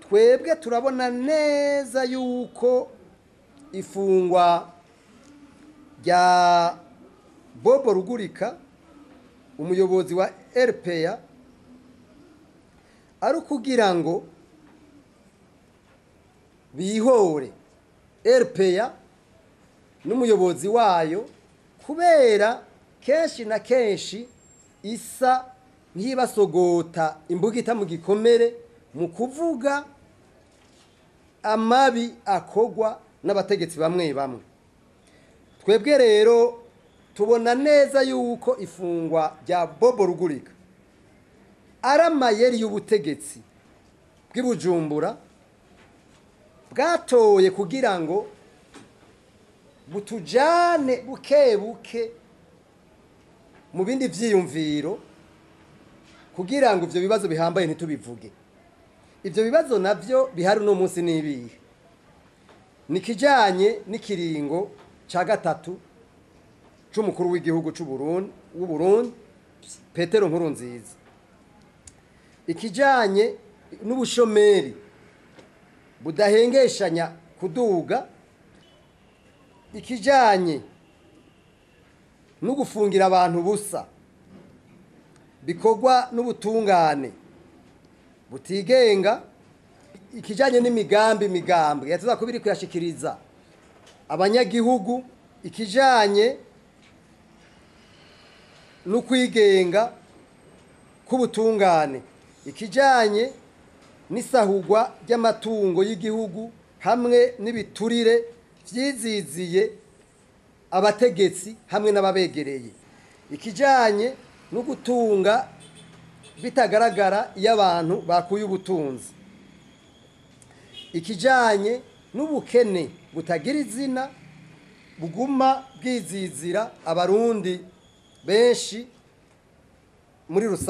twebwe turabona neza yuko ifungwa rya Bobo Rugurika umuyobozi wa RPA ari kugira ngo bihore RPA n'umuyobozi wayo kubera kenshi na kenshi isa nk'ibasogota imbugita mu gikomere mu kuvuga amabi akogwa n'abategetsi bamwe bamwe. Twebwe rero tubona neza yuko ifungwa rya Bobo Rugurika aramayeri y'ubutegetsi bw'Ibujumbura bwatoye kugira ngo butujane buke mu bindi vyiyumviro kugira ngo ivyo bibazo bihambaye ntitubivuge. Ivyo bibazo navyo bihari no munsi nibihe nikijanye n'ikiringo ca gatatu c'umukuru w'igihugu w'u Burundi Petero Nkurunziza, ikijanye n'ubushomeri budahengeshanya kuduga, ikijanye no gufungira abantu busa bikorwa n'ubutungane butigenga, ikijanye n'imigambi yatuza kubiri kuyashikiriza abanyagihugu, ikijanye no kwigenga k'ubutungane, ikijanye n'isahurwa ry'amatungo y'igihugu hamwe n'ibiturire vyiziziye abategetsi hamwe n'ababegereye, ikijanye no gutunga bitagaragara iyo abantu bakuye ubutunzi, ikijanye n'ubukene butagira izina buguma bwizizira abarundi benshi muri rusange.